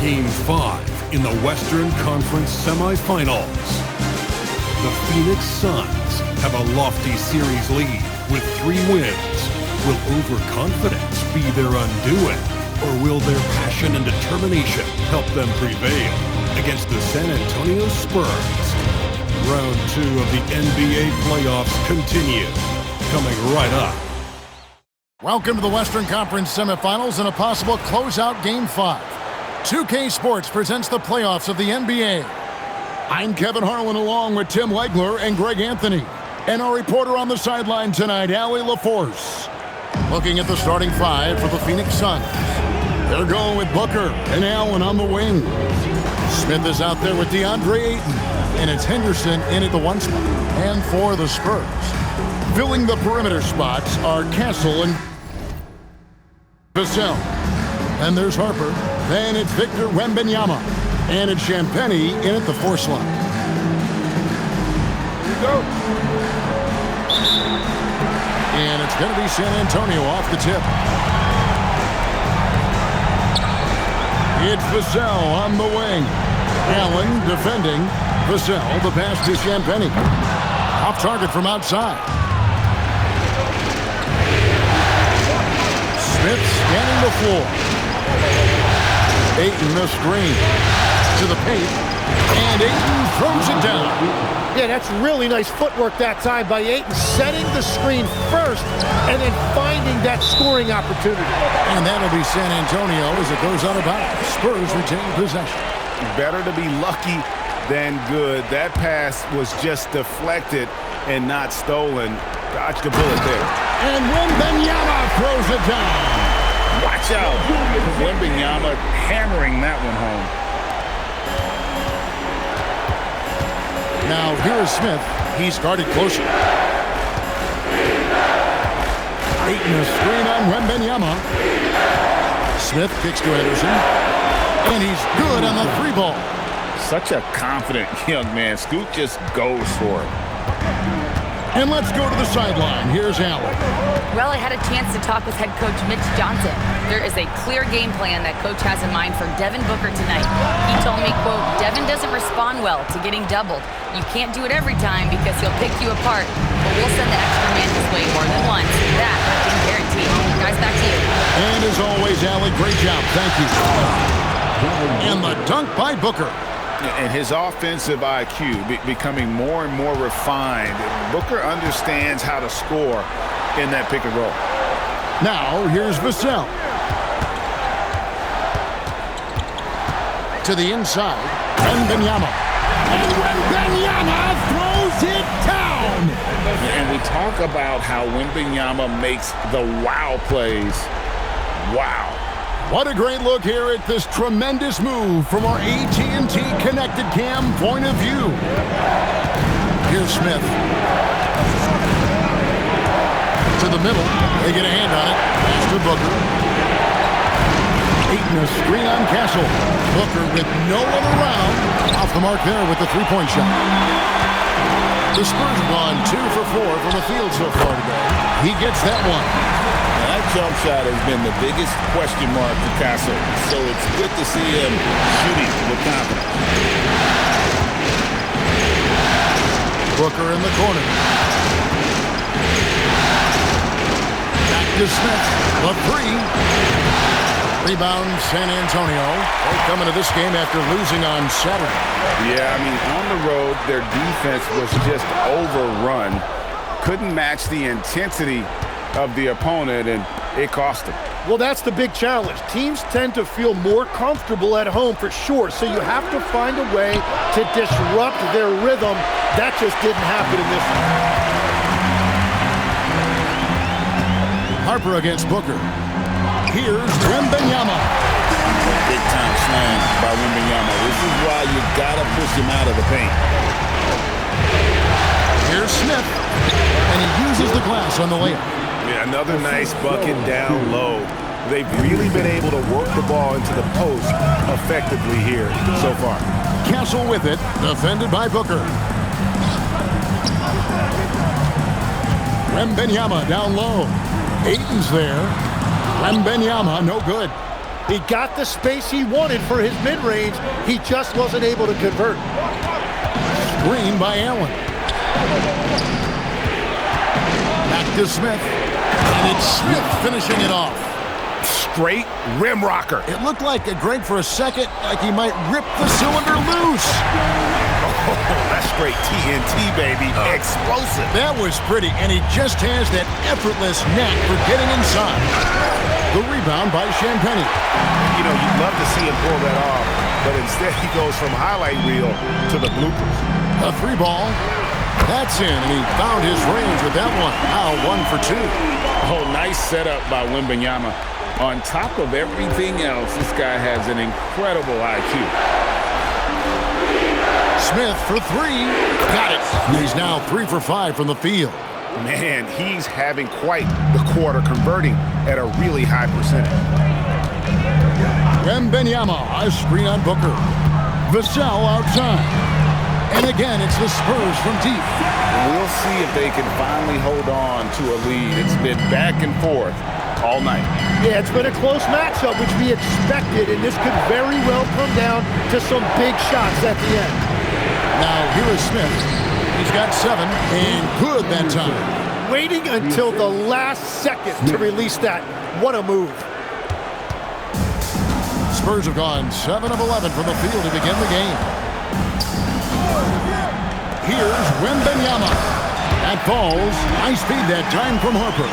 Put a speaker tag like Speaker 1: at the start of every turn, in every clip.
Speaker 1: Game 5 in the Western Conference semifinals. The Phoenix Suns have a lofty series lead with 3 wins. Will overconfidence be their undoing, or will their passion and determination help them prevail against the San Antonio Spurs? Round 2 of the NBA playoffs continue, coming right up.
Speaker 2: Welcome to the Western Conference semifinals and a possible closeout Game 5. 2K Sports presents the playoffs of the NBA. I'm Kevin Harlan along with Tim Legler and Greg Anthony. And our reporter on the sideline tonight, Allie LaForce. Looking at the starting 5 for the Phoenix Suns. They're going with Booker and Allen on the wing. Smith is out there with DeAndre Ayton. And it's Henderson in at the 1 spot. And for the Spurs, filling the perimeter spots are Castle and Vassell. And there's Harper. Then it's Victor Wembanyama. And it's Champagnie in at the 4 slot. Here we go. And it's going to be San Antonio off the tip. It's Vassell on the wing. Allen defending. Vassell, the pass to Champagnie. Off target from outside. Smith scanning the floor. Ayton the screen to the paint, and Ayton throws it down.
Speaker 3: Yeah, that's really nice footwork that time by Ayton, setting the screen first and then finding that scoring opportunity.
Speaker 2: And that'll be San Antonio as it goes out of bounds. Spurs retain possession.
Speaker 4: Better to be lucky than good. That pass was just deflected and not stolen. Dodged the bullet there.
Speaker 2: And Wembanyama throws it down.
Speaker 4: Watch out. Wembanyama hammering that one home.
Speaker 2: Now here is Smith. He's guarded closer. Ayton a screen on Wembanyama. Smith kicks to Henderson. And he's good on the 3 ball.
Speaker 4: Such a confident young man. Scoot just goes for it.
Speaker 2: And let's go to the sideline. Here's Allen.
Speaker 5: Well, I had a chance to talk with head coach Mitch Johnson. There is a clear game plan that coach has in mind for Devin Booker tonight. He told me, quote, Devin doesn't respond well to getting doubled. You can't do it every time because he'll pick you apart. But we'll send the extra man his way more than once. That I can guarantee. Guys, back to you.
Speaker 2: And as always, Allie, great job. Thank you. And the dunk by Booker.
Speaker 4: And his offensive IQ becoming more and more refined. Booker understands how to score in that pick and roll.
Speaker 2: Now, here's Vassell. To the inside, Wembanyama. And Wembanyama throws it down!
Speaker 4: And we talk about how Wembanyama makes the wow plays. Wow.
Speaker 2: What a great look here at this tremendous move from our AT&T Connected Cam point of view. Here's Smith. To the middle. They get a hand on it. Pass to Booker. Ayton a screen on Castle. Booker with no one around. Off the mark there with the 3-point shot. The Spurs have gone 2 for 4 from the field so far today. He gets that one.
Speaker 4: That jump shot has been the biggest question mark for Castle, so it's good to see him shooting with confidence.
Speaker 2: Booker in the corner. Back to Smith. The 3. Rebound San Antonio. They're coming to this game after losing on Saturday.
Speaker 4: Yeah, I mean, on the road, their defense was just overrun. Couldn't match the intensity of the opponent, and it cost them.
Speaker 3: Well, that's the big challenge. Teams tend to feel more comfortable at home for sure, so you have to find a way to disrupt their rhythm. That just didn't happen in this one.
Speaker 2: Harper against Booker. Here's Wembanyama.
Speaker 4: Big time slam by Wembanyama. This is why you gotta push him out of the paint.
Speaker 2: Here's Smith, and he uses the glass on the layup.
Speaker 4: Yeah, another nice bucket down low. They've really been able to work the ball into the post effectively here so far.
Speaker 2: Castle with it, defended by Booker. Wembanyama down low. Ayton's there. Wembanyama, no good.
Speaker 3: He got the space he wanted for his mid-range. He just wasn't able to convert.
Speaker 2: Screen by Allen. Back to Smith. And it's Smith finishing it off.
Speaker 4: Straight rim rocker.
Speaker 2: It looked like Greg for a second, like he might rip the cylinder loose.
Speaker 4: Oh, that's straight TNT, baby. Explosive.
Speaker 2: That was pretty, and he just has that effortless knack for getting inside. The rebound by Champagnie.
Speaker 4: You know, you'd love to see him pull that off, but instead he goes from highlight reel to the bloopers.
Speaker 2: A three ball. That's in, and he found his range with that one. Now 1 for 2.
Speaker 4: Oh, nice setup by Wembanyama. On top of everything else, this guy has an incredible IQ.
Speaker 2: Smith for 3. Got it. He's now 3 for 5 from the field.
Speaker 4: Man, he's having quite the quarter, converting at a really high percentage.
Speaker 2: Wembanyama, a screen on Booker. Vassell outside. And again, it's the Spurs from deep.
Speaker 4: We'll see if they can finally hold on to a lead. It's been back and forth all night.
Speaker 3: Yeah, it's been a close matchup, which we expected, and this could very well come down to some big shots at the end.
Speaker 2: Now, here is Smith. He's got 7, and good that time.
Speaker 3: Waiting until the last second to release that. What a move.
Speaker 2: Spurs have gone 7 of 11 from the field to begin the game. Here's Wembanyama. That falls. High speed that time from Harper.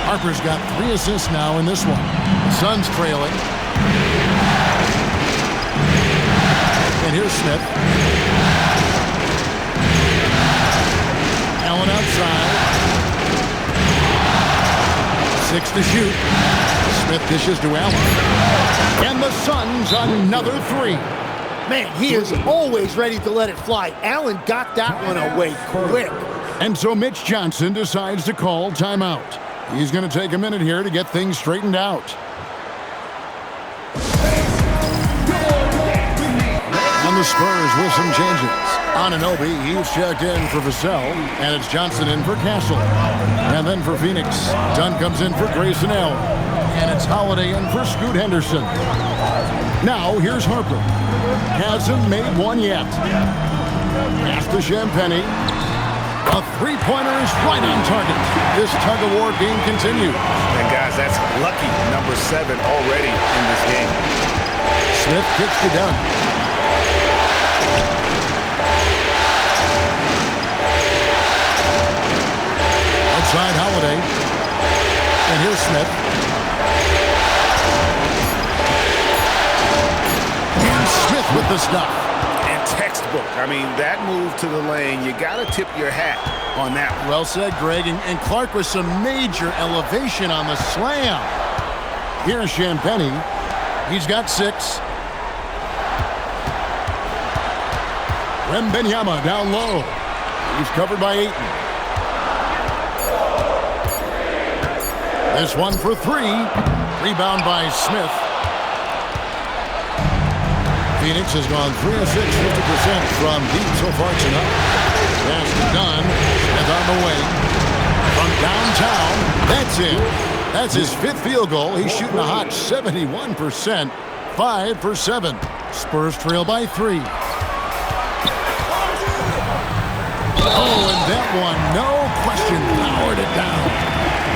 Speaker 2: Harper's got 3 assists now in this one. Suns trailing. And here's Smith. Allen outside. 6 to shoot. Smith dishes to Allen. And the Suns another 3.
Speaker 3: Man, he is always ready to let it fly. Allen got that one away quick.
Speaker 2: And so Mitch Johnson decides to call timeout. He's going to take a minute here to get things straightened out. And the Spurs with some changes. Anunoby, he's checked in for Vassell, and it's Johnson in for Castle. And then for Phoenix, Dunn comes in for Grayson Allen, and it's Holiday in for Scoot Henderson. Now, here's Harper. Hasn't made one yet. Pass to Champagnie. A three-pointer is right on target. This tug-of-war game continues.
Speaker 4: And guys, that's lucky number 7 already in this game.
Speaker 2: Smith kicks to Dunn. Outside Holiday. And here's Smith. And Smith with the stuff.
Speaker 4: And textbook. I mean, that move to the lane, you got to tip your hat on that one.
Speaker 2: Well said, Greg. And Clark with some major elevation on the slam. Here's Champagnie. He's got 6. Wembanyama down low. He's covered by Ayton. This one for 3. Rebound by Smith. Phoenix has gone 3 of 6, 50% from deep so far tonight. Pass to Dunn. Smith on the way. From downtown. That's it. That's his 5th field goal. He's shooting a hot 71%. 5 for 7. Spurs trail by 3. Oh, and that one, no question, powered it down.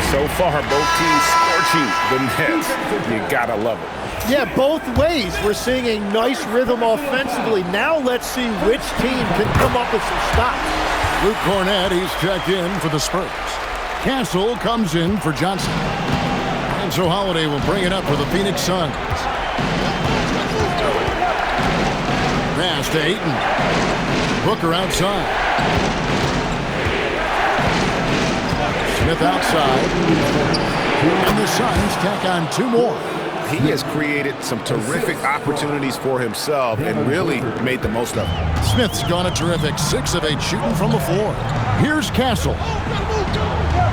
Speaker 4: So far, both teams scorching the Nets. You gotta love it.
Speaker 3: Yeah, both ways. We're seeing a nice rhythm offensively. Now let's see which team can come up with some stops.
Speaker 2: Luke Cornett, he's checked in for the Spurs. Castle comes in for Johnson. And so Holiday will bring it up for the Phoenix Suns. Pass to Ayton. Booker outside. Smith outside. And the Suns tack on 2 more.
Speaker 4: He has created some terrific opportunities for himself and really made the most of it.
Speaker 2: Smith's gone a terrific 6 of 8 shooting from the floor. Here's Castle.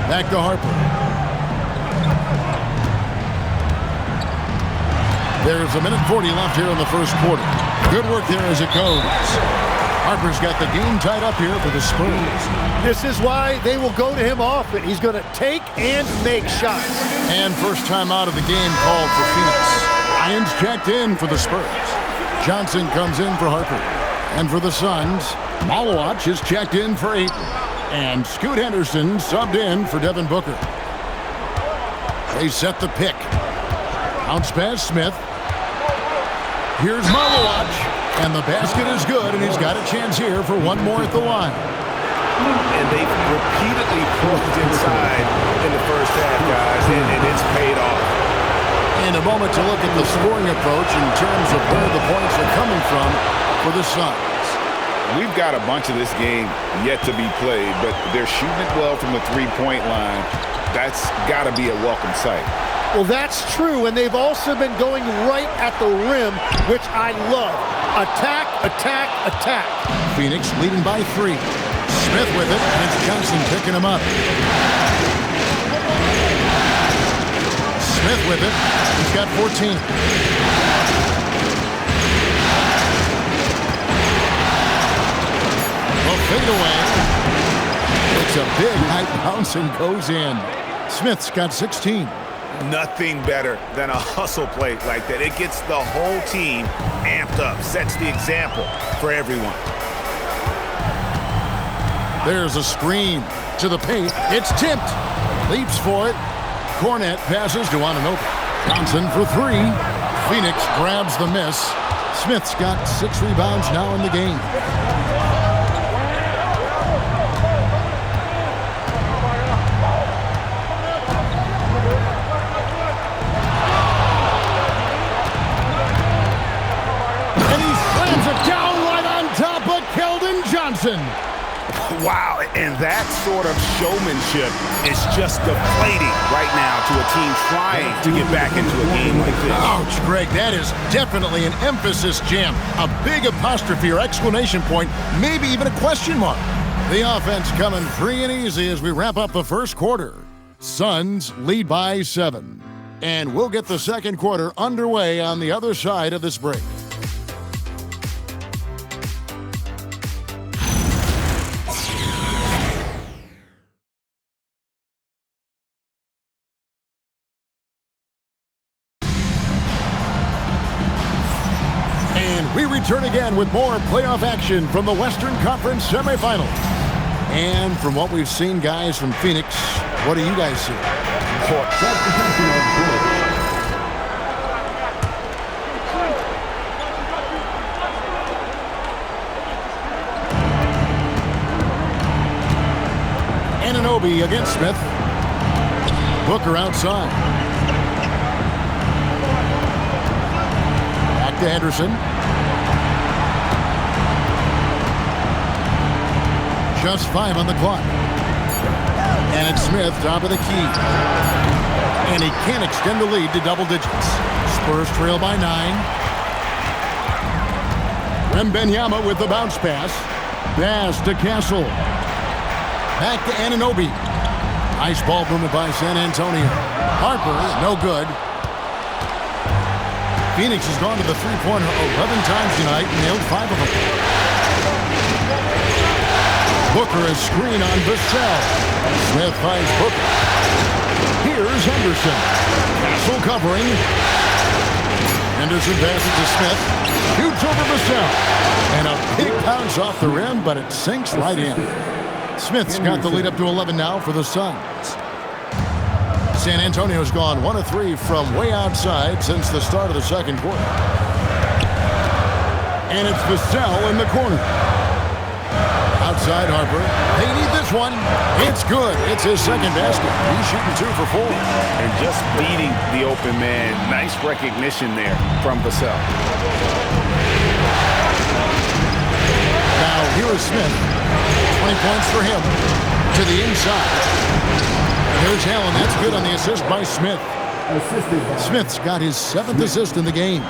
Speaker 2: Back to Harper. There's 1:40 left here in the first quarter. Good work there as it goes. Harper's got the game tied up here for the Spurs.
Speaker 3: This is why they will go to him often. He's going to take and make shots.
Speaker 2: And first time out of the game called for Phoenix. Lyons checked in for the Spurs. Johnson comes in for Harper. And for the Suns, Malawach is checked in for Ayton. And Scoot Henderson subbed in for Devin Booker. They set the pick. Bounce pass Smith. Here's Malawach. And the basket is good, and he's got a chance here for one more at the line.
Speaker 4: And they've repeatedly pushed inside in the first half, guys, and it's paid off.
Speaker 2: In a moment to look at the scoring approach in terms of where the points are coming from for the Suns.
Speaker 4: We've got a bunch of this game yet to be played, but they're shooting it well from the three-point line. That's got to be a welcome sight.
Speaker 3: Well, that's true, and they've also been going right at the rim, which I love. Attack, attack, attack.
Speaker 2: Phoenix leading by 3. Smith with it, and it's Johnson picking him up. Smith with it. He's got 14. The fadeaway. It's a big high bounce and goes in. Smith's got 16.
Speaker 4: Nothing better than a hustle play like that. It gets the whole team amped up, sets the example for everyone.
Speaker 2: There's a screen to the paint. It's tipped. Leaps for it. Cornette passes to Anunoby. Johnson for 3. Phoenix grabs the miss. Smith's got 6 rebounds now in the game.
Speaker 4: Wow, and that sort of showmanship is just deflating right now to a team trying to get back into a game like this.
Speaker 2: Ouch, Greg, that is definitely an emphasis jam. A big apostrophe or exclamation point, maybe even a question mark. The offense coming free and easy as we wrap up the first quarter. Suns lead by 7. And we'll get the second quarter underway on the other side of this break. We return again with more playoff action from the Western Conference semifinals. And from what we've seen, guys, from Phoenix, what do you guys see? Anunoby against Smith. Booker outside. Back to Henderson. Just 5 on the clock. And it's Smith, top of the key. And he can't extend the lead to double digits. Spurs trail by 9. Wembanyama with the bounce pass. Pass to Castle. Back to Anunoby. Nice ball movement by San Antonio. Harper, no good. Phoenix has gone to the three-pointer 11 times tonight and nailed 5 of them. Booker is screen on Vassell. Smith finds Booker. Here's Henderson. Castle covering. Henderson passes to Smith. Shoots over Vassell. And a big bounce off the rim, but it sinks right in. Smith's got the lead up to 11 now for the Suns. San Antonio's gone 1 of 3 from way outside since the start of the second quarter. And it's Vassell in the corner. Outside Harper. They need this one. It's good. It's his second basket. He's shooting 2 for 4.
Speaker 4: And just beating the open man. Nice recognition there from Vassell.
Speaker 2: Now here is Smith. 20 points for him. To the inside. There's Allen. That's good on the assist by Smith. Smith's got his 7th assist in the game.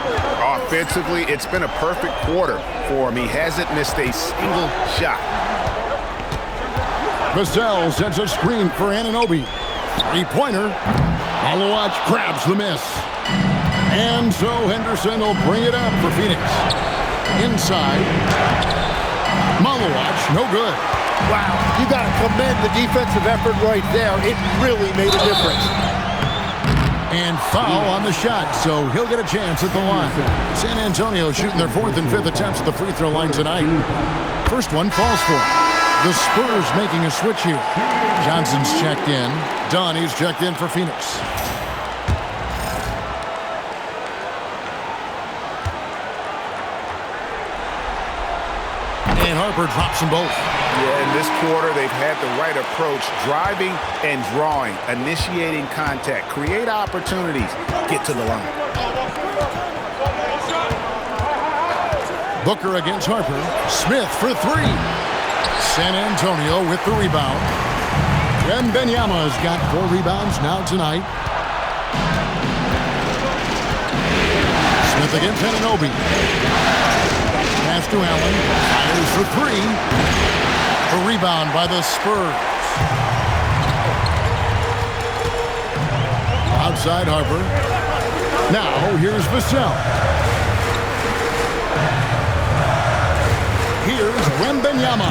Speaker 4: Offensively, it's been a perfect quarter for him. He hasn't missed a single shot.
Speaker 2: Vassell sets a screen for Anunoby. Three-pointer. Malawach grabs the miss. And so Henderson will bring it up for Phoenix. Inside. Malawach, no good.
Speaker 3: Wow, you got to commend the defensive effort right there. It really made a difference.
Speaker 2: And foul on the shot, so he'll get a chance at the line. San Antonio shooting their 4th and 5th attempts at the free throw line tonight. First one falls for him. The Spurs making a switch here. Johnson's checked in. Dunn, he's checked in for Phoenix. And Harper drops them both.
Speaker 4: Yeah, in this quarter, they've had the right approach, driving and drawing, initiating contact, create opportunities, get to the line.
Speaker 2: Booker against Harper. Smith for 3. San Antonio with the rebound. Wembanyama's got 4 rebounds now tonight. Smith against Anunoby. Pass to Allen. Fires for 3. A rebound by the Spurs. Outside Harper. Now here's Vassell. Here's Wembanyama.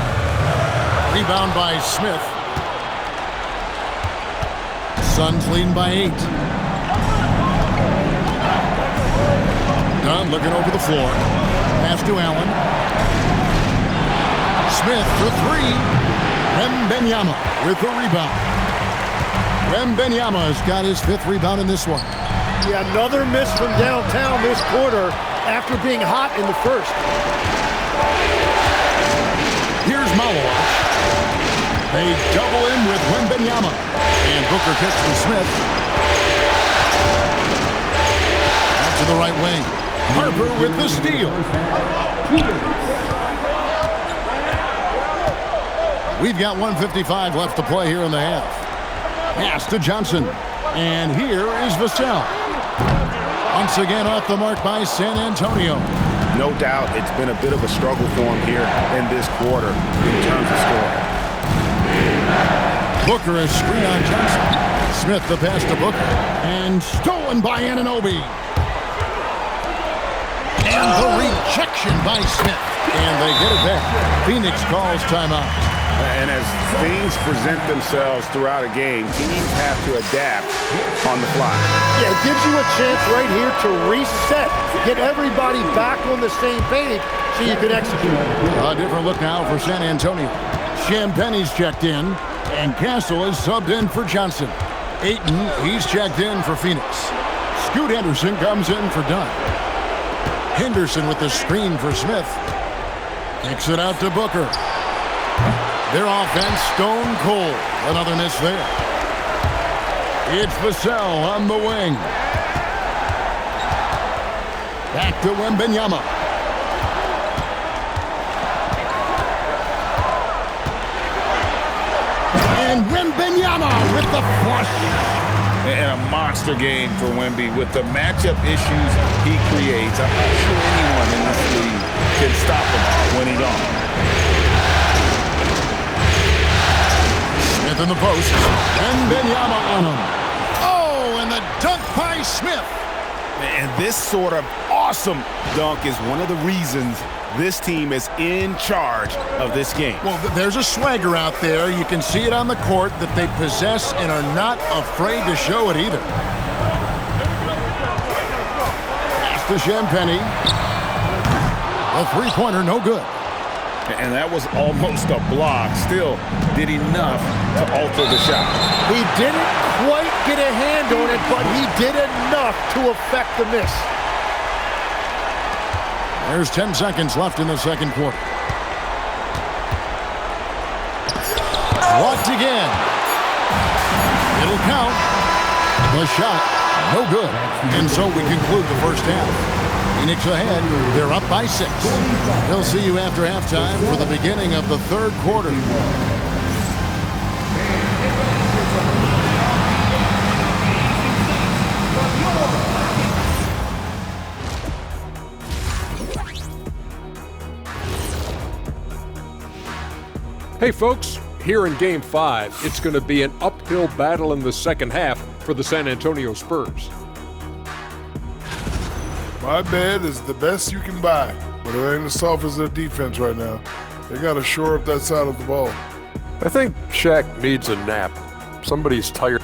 Speaker 2: Rebound by Smith. Suns leading by 8. Dunn looking over the floor. Pass to Allen. Smith for 3. Wembanyama with the rebound. Wembanyama's got his 5th rebound in this one.
Speaker 3: Yeah, another miss from downtown this quarter after being hot in the first.
Speaker 2: Here's Malawach. They double in with Wembanyama. And Booker kicks to Smith. Out to the right wing. Harper with the steal. We've got 1:55 left to play here in the half. Pass to Johnson. And here is Vassell. Once again off the mark by San Antonio.
Speaker 4: No doubt it's been a bit of a struggle for him here in this quarter in terms of scoring.
Speaker 2: Booker a screen on Johnson. Smith the pass to Booker. And stolen by Anunoby. And the rejection by Smith. And they get it back. Phoenix calls timeout.
Speaker 4: And as things present themselves throughout a game, teams have to adapt on the fly.
Speaker 3: Yeah, it gives you a chance right here to reset, get everybody back on the same page so you can execute.
Speaker 2: A different look now for San Antonio. Champagne's checked in, and Castle is subbed in for Johnson. Ayton, he's checked in for Phoenix. Scoot Henderson comes in for Dunn. Henderson with the screen for Smith. Kicks it out to Booker. Their offense stone cold. Another miss there. It's Vassell on the wing. Back to Wembanyama. And Wembanyama with the flush.
Speaker 4: And a monster game for Wemby with the matchup issues he creates. I'm not sure anyone in this league can stop him when he's on.
Speaker 2: Smith in the post. Wembanyama on him. Oh, and the dunk by Smith.
Speaker 4: And this sort of awesome dunk is one of the reasons this team is in charge of this game.
Speaker 2: Well, there's a swagger out there. You can see it on the court that they possess and are not afraid to show it either. Pass to Champagnie. A three-pointer, no good.
Speaker 4: And that was almost a block. Still did enough to alter the shot.
Speaker 3: He didn't quite get a hand on it, but he did enough to affect the miss.
Speaker 2: There's 10 seconds left in the second quarter. Blocked again. It'll count. The shot, no good. And so we conclude the first half. Phoenix ahead. They're up by 6. They'll see you after halftime for the beginning of the third quarter.
Speaker 6: Hey folks, here in Game 5, it's going to be an uphill battle in the second half for the San Antonio Spurs.
Speaker 7: My bed is the best you can buy, but it ain't as soft as their defense right now. They got to shore up that side of the ball.
Speaker 6: I think Shaq needs a nap. Somebody's tired.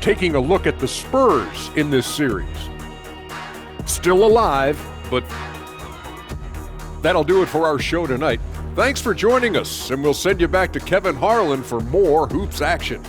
Speaker 6: taking a look at the Spurs in this series. Still alive, but that'll do it for our show tonight. Thanks for joining us, and we'll send you back to Kevin Harlan for more Hoops action.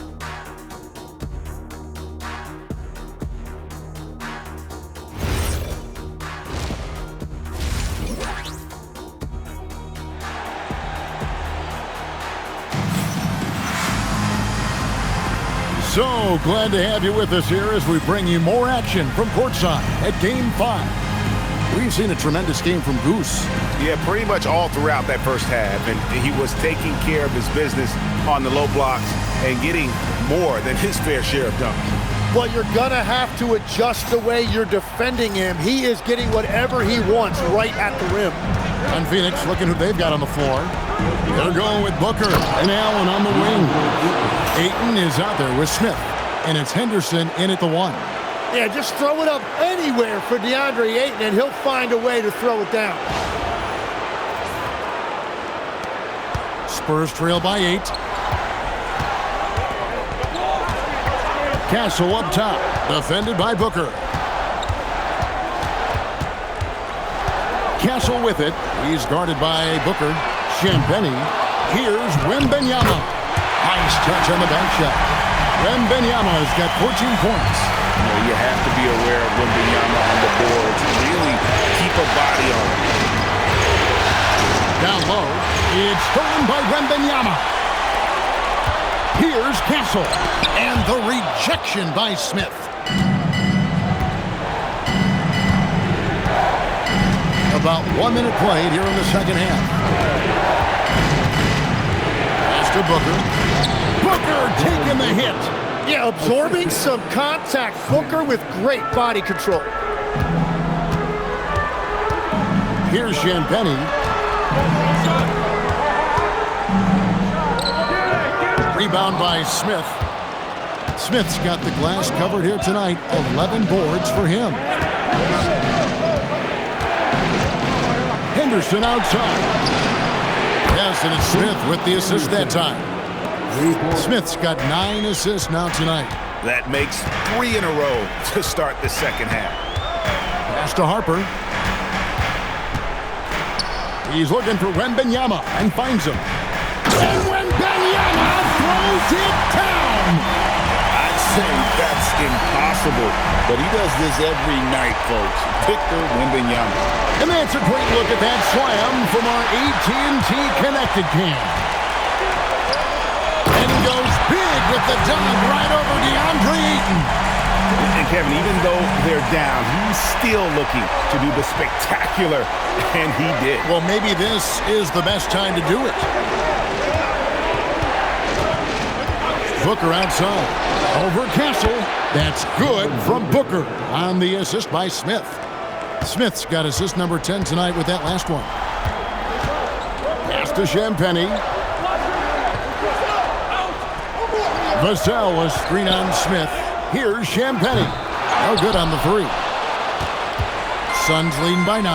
Speaker 2: So glad to have you with us here as we bring you more action from courtside at Game 5. We've seen a tremendous game from Goose.
Speaker 4: Yeah, pretty much all throughout that first half, and he was taking care of his business on the low blocks and getting more than his fair share of dunks.
Speaker 3: Well, you're going to have to adjust the way you're defending him. He is getting whatever he wants right at the rim.
Speaker 2: And Phoenix looking who they've got on the floor. They're going with Booker and Allen on the wing. Ayton is out there with Smith, and it's Henderson in at the 1.
Speaker 3: Yeah, just throw it up anywhere for DeAndre Ayton, and he'll find a way to throw it down.
Speaker 2: Spurs trail by 8. Castle up top, defended by Booker. Castle with it. He's guarded by Booker. Champagnie. Here's Wembanyama. Nice touch on the back shot. Wembanyama's got 14 points.
Speaker 4: You have to be aware of Wembanyama on the boards. Really keep a body on him.
Speaker 2: Down low. It's stolen by Wembanyama. Here's Castle. And the rejection by Smith. About 1 minute played here in the second half. Pass to Booker. Booker taking the hit.
Speaker 3: Yeah, absorbing some contact. Booker with great body control.
Speaker 2: Here's Champagnie. Rebound by Smith. Smith's got the glass covered here tonight. 11 boards for him. Henderson outside. Yes, and it's Smith with the assist that time. Smith's got 9 assists now tonight.
Speaker 4: That makes 3 in a row to start the second half.
Speaker 2: Pass to Harper. He's looking for Wembanyama and finds him. And Wembanyama throws it down.
Speaker 4: I'd say that's impossible, but he does this every night, folks. Victor Wembanyama.
Speaker 2: And that's a great look at that slam from our AT&T Connected Cam. And he goes big with the dunk right over DeAndre Ayton.
Speaker 4: And Kevin, even though they're down, he's still looking to do the spectacular, and he did.
Speaker 2: Well, maybe this is the best time to do it. Booker outside. Over Castle. That's good from Booker on the assist by Smith. Smith's got assist number 10 tonight with that last one. Pass to Champagnie. Vassell was screen on Smith. Here's Champagnie. No good on the 3. Suns leading by 9.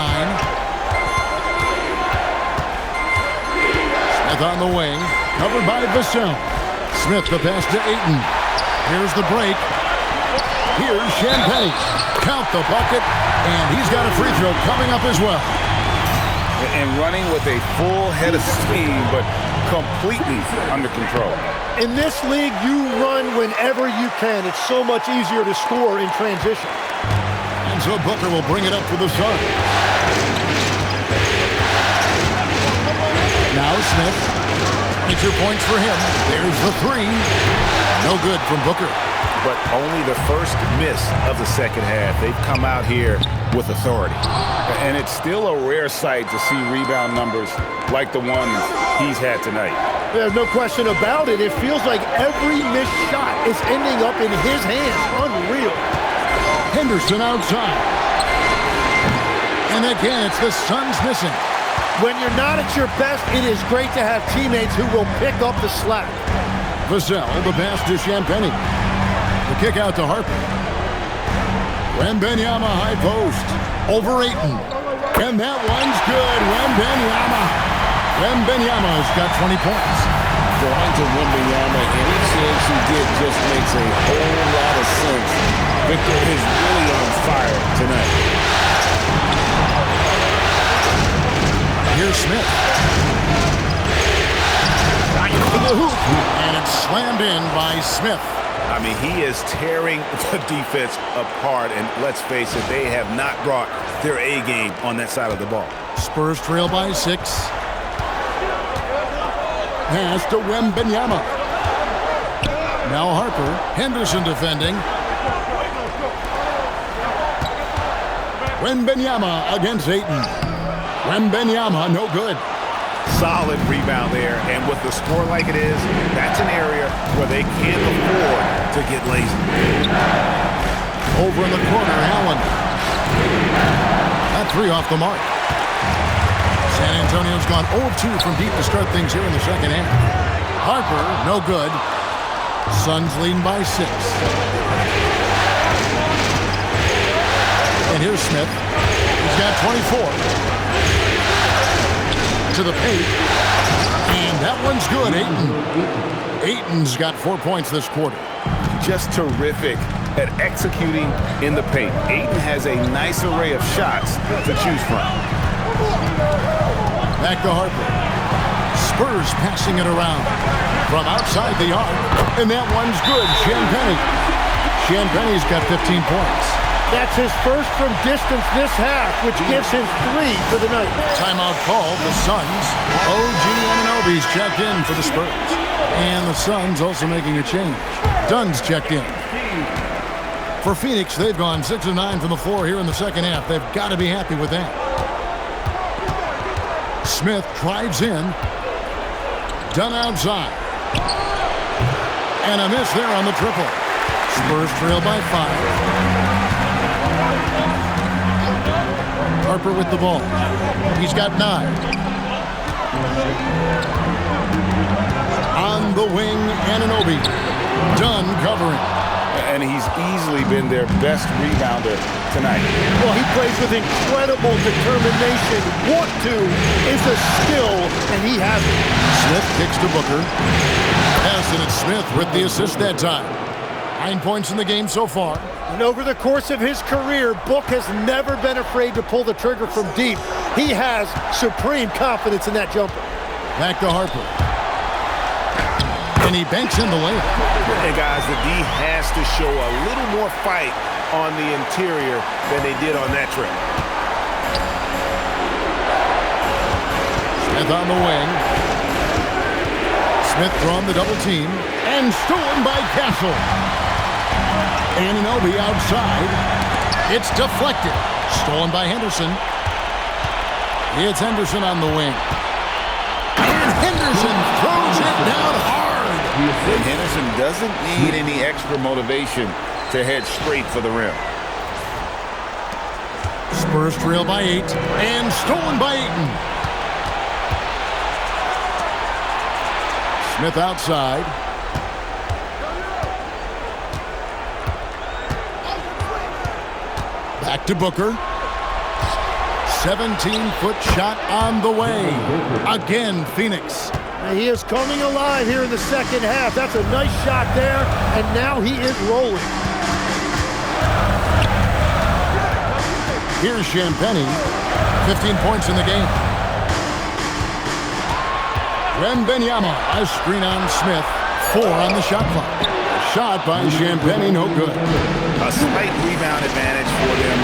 Speaker 2: Smith on the wing. Covered by Vassell. Smith the pass to Ayton. Here's the break. Here's Champagnie. Count the bucket. And he's got a free throw coming up as well.
Speaker 4: And running with a full head of steam, but completely under control.
Speaker 3: In this league, you run whenever you can. It's so much easier to score in transition.
Speaker 2: And so Booker will bring it up for the Suns. Now Smith. 22 points for him. There's the 3. No good from Booker.
Speaker 4: But only the first miss of the second half. They've come out here with authority. And it's still a rare sight to see rebound numbers like the ones he's had tonight.
Speaker 3: There's no question about it. It feels like every missed shot is ending up in his hands. Unreal.
Speaker 2: Henderson outside. And again, it's the Suns missing.
Speaker 3: When you're not at your best, it is great to have teammates who will pick up the slack.
Speaker 2: Vassell, the pass to Champagnie. The kick out to Harper. Wembanyama high post. Over Ayton. And that one's good. Wembanyama's got 20 points.
Speaker 4: going to Wembanyama. Any chance you get just makes a whole lot of sense. Victor is really on fire tonight.
Speaker 2: Here's Smith. Right for the hoop. And it's slammed in by Smith.
Speaker 4: I mean, he is tearing the defense apart. And let's face it, they have not brought their A game on that side of the ball.
Speaker 2: Spurs trail by 6. Pass to Wembanyama. Now Harper. Henderson defending. Wembanyama against Ayton. Wembanyama, no good.
Speaker 4: Solid rebound there, and with the score like it is, that's an area where they can't afford to get lazy.
Speaker 2: Over in the corner, Allen. That 3 off the mark. San Antonio's gone 0-2 from deep to start things here in the second half. Harper, no good. Suns leading by 6. And here's Smith. He's got 24. To the paint. And that one's good, Ayton. Ayton's got 4 points this quarter.
Speaker 4: Just terrific at executing in the paint. Ayton has a nice array of shots to choose from.
Speaker 2: Back to Harper. Spurs passing it around from outside the arc. And that one's good. Champagne's got 15 points.
Speaker 3: That's his first from distance this half, which gives him 3 for the night.
Speaker 2: Timeout called. The Suns. OG Anunoby's checked in for the Spurs. And the Suns also making a change. Dunn's checked in. For Phoenix, they've gone 6 of 9 from the floor here in the second half. They've got to be happy with that. Smith drives in. Dunn outside. And a miss there on the triple. Spurs trail by 5. Harper with the ball. He's got 9. On the wing, Anunoby. Dunn covering.
Speaker 4: And he's easily been their best rebounder tonight.
Speaker 3: Well, he plays with incredible determination. Want to is a skill, and he has it.
Speaker 2: Smith kicks to Booker. Pass, and it's Smith with the assist that time. 9 points in the game so far.
Speaker 3: And over the course of his career, Book has never been afraid to pull the trigger from deep. He has supreme confidence in that jumper.
Speaker 2: Back to Harper. And he banks in the layup.
Speaker 4: And guys, the D has to show a little more fight on the interior than they did on that trip.
Speaker 2: Smith on the wing. Smith drawn the double team. And stolen by Castle. Anunoby outside. It's deflected. Stolen by Henderson. It's Henderson on the wing. And Henderson throws it down hard.
Speaker 4: And Henderson doesn't need any extra motivation to head straight for the rim.
Speaker 2: Spurs trail by 8. And stolen by Ayton. Smith outside. Back to Booker. 17-foot shot on the way. Again, Phoenix.
Speaker 3: And he is coming alive here in the second half. That's a nice shot there, and now he is rolling.
Speaker 2: Here's Champagnie. 15 points in the game. Wembanyama, a screen on Smith. 4 on the shot clock. Shot by Champagnie, no good.
Speaker 4: A slight rebound advantage for them.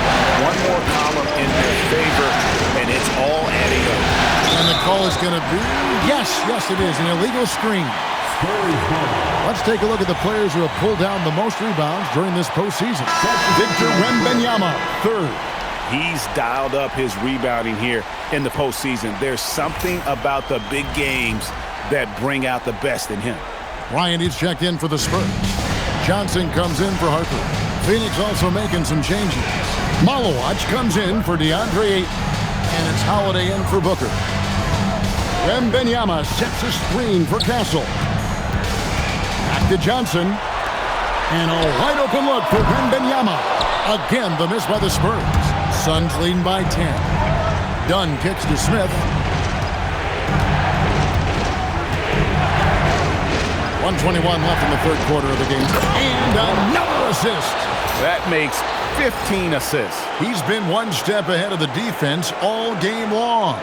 Speaker 4: One more column in their favor, and it's all adding up.
Speaker 2: And the call is going to be, yes, it is, an illegal screen. Let's take a look at the players who have pulled down the most rebounds during this postseason. Victor Wembanyama, 3rd.
Speaker 4: He's dialed up his rebounding here in the postseason. There's something about the big games that bring out the best in him.
Speaker 2: Ryan is checked in for the Spurs. Johnson comes in for Harper. Phoenix also making some changes. Malawach comes in for DeAndre Ayton. And it's Holiday in for Booker. Wembanyama sets a screen for Castle. Back to Johnson. And a wide open look for Wembanyama. Again, the miss by the Spurs. Suns leading by 10. Dunn kicks to Smith. 1:21 left in the third quarter of the game. And another assist.
Speaker 4: That makes 15 assists.
Speaker 2: He's been one step ahead of the defense all game long.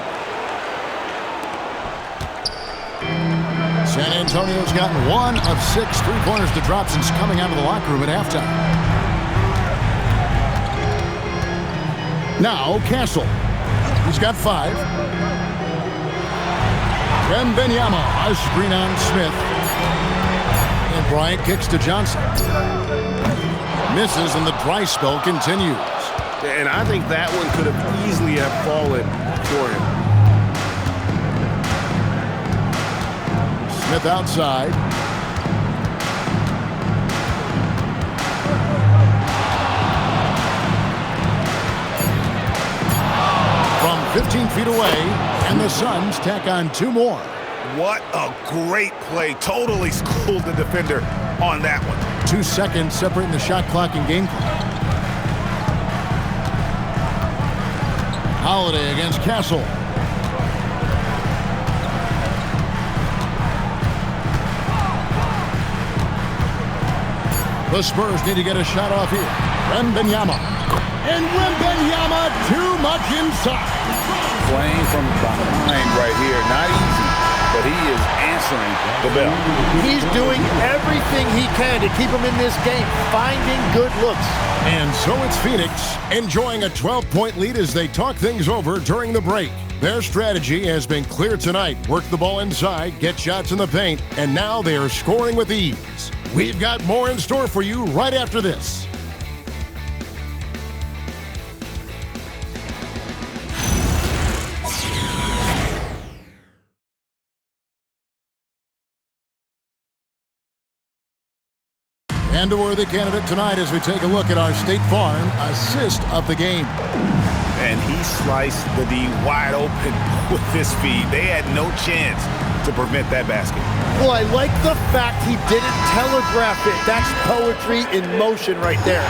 Speaker 2: San Antonio's gotten 1 of 6 three-pointers to drop since coming out of the locker room at halftime. Now Castle. He's got 5. Wembanyama, a screen on Smith. And Bryant kicks to Johnson. Misses and the dry spell continues.
Speaker 4: And I think that one could have easily have fallen for him.
Speaker 2: Smith outside. From 15 feet away, and the Suns tack on 2 more.
Speaker 4: What a great play. Totally schooled the defender on that one.
Speaker 2: 2 seconds separating the shot clock and game clock. Holiday against Castle. The Spurs need to get a shot off here. Wembanyama. And Wembanyama too much inside.
Speaker 4: Playing from behind right here. Not easy, but he is answering the bell.
Speaker 3: He's doing everything he can to keep him in this game, finding good looks.
Speaker 2: And so it's Phoenix enjoying a 12-point lead as they talk things over during the break. Their strategy has been clear tonight. Work the ball inside, get shots in the paint, and now they are scoring with ease. We've got more in store for you right after this. And a worthy candidate tonight as we take a look at our State Farm assist of the game.
Speaker 4: And he sliced the D wide open with his feed. They had no chance to prevent that basket.
Speaker 3: Well, I like the fact he didn't telegraph it. That's poetry in motion right there.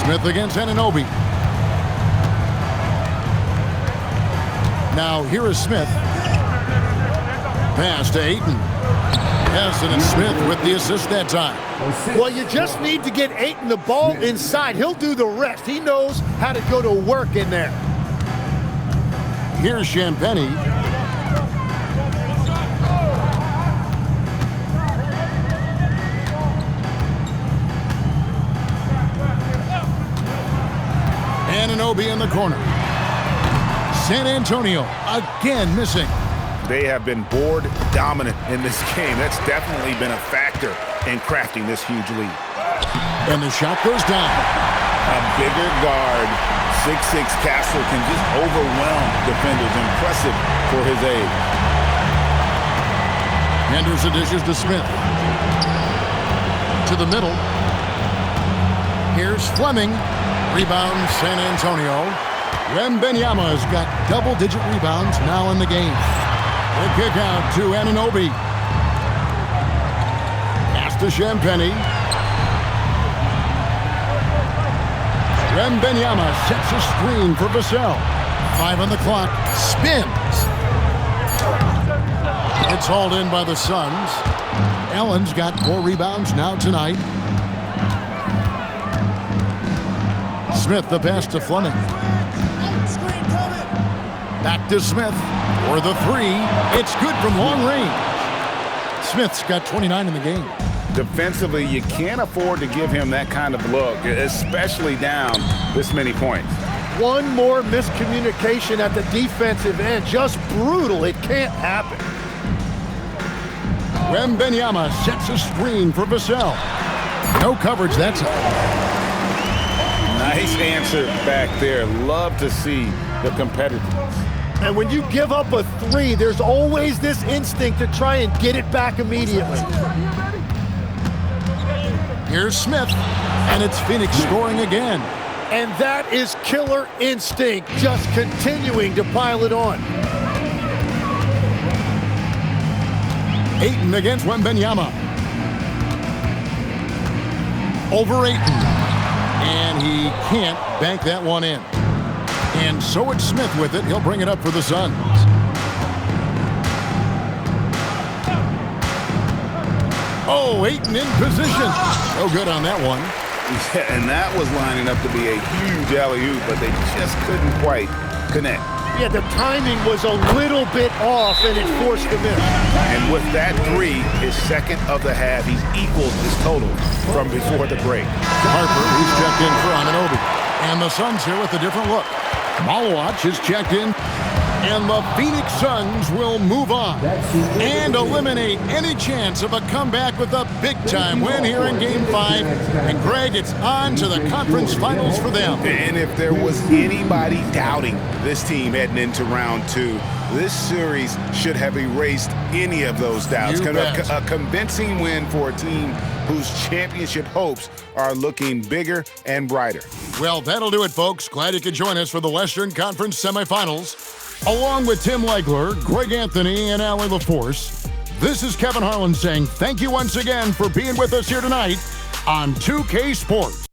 Speaker 2: Smith against Anunoby. Now here is Smith. Pass to Ayton. Hassan and Smith with the assist that time.
Speaker 3: Well, you just need to get Ayton the ball inside. He'll do the rest. He knows how to go to work in there.
Speaker 2: Here's Champagnie. Anunoby in the corner. San Antonio again missing.
Speaker 4: They have been board dominant in this game. That's definitely been a factor in crafting this huge lead.
Speaker 2: And the shot goes down.
Speaker 4: A bigger guard, 6'6" Castle can just overwhelm defenders. Impressive for his age.
Speaker 2: Henderson dishes to Smith. To the middle. Here's Fleming. Rebound San Antonio. Wembanyama's got double-digit rebounds now in the game. The kick out to Anunoby. Pass to Champagnie. Wembanyama sets a screen for Vassell. 5 on the clock. Spins. It's hauled in by the Suns. Allen's got 4 rebounds now tonight. Smith the pass to Fleming. Back to Smith for the 3. It's good from long range. Smith's got 29 in the game.
Speaker 4: Defensively, you can't afford to give him that kind of look, especially down this many points.
Speaker 3: One more miscommunication at the defensive end. Just brutal. It can't happen.
Speaker 2: Wembanyama sets a screen for Vassell. No coverage that time.
Speaker 4: Nice answer back there. Love to see the competitiveness.
Speaker 3: And when you give up a 3, there's always this instinct to try and get it back immediately.
Speaker 2: Here's Smith, and it's Phoenix scoring again.
Speaker 3: And that is killer instinct, just continuing to pile it on.
Speaker 2: Ayton against Wembanyama. Over Ayton. And he can't bank that one in. And so it's Smith with it. He'll bring it up for the Suns. Oh, Ayton in position. No good on that one.
Speaker 4: Yeah, and that was lining up to be a huge alley-oop, but they just couldn't quite connect.
Speaker 3: Yeah, the timing was a little bit off, and it forced the miss.
Speaker 4: And with that three, his second of the half, he's equaled his total from before the break.
Speaker 2: Harper, who's checked in for Anunoby. And the Suns here with a different look. Malawach is checked in. And the Phoenix Suns will move on and eliminate any chance of a comeback with a big-time win here in Game 5. And, Greg, it's on to the conference finals for them.
Speaker 4: And if there was anybody doubting this team heading into round 2, this series should have erased any of those doubts. A convincing win for a team whose championship hopes are looking bigger and brighter.
Speaker 2: Well, that'll do it, folks. Glad you could join us for the Western Conference semifinals. Along with Tim Legler, Greg Anthony, and Allie LaForce, this is Kevin Harlan saying thank you once again for being with us here tonight on 2K Sports.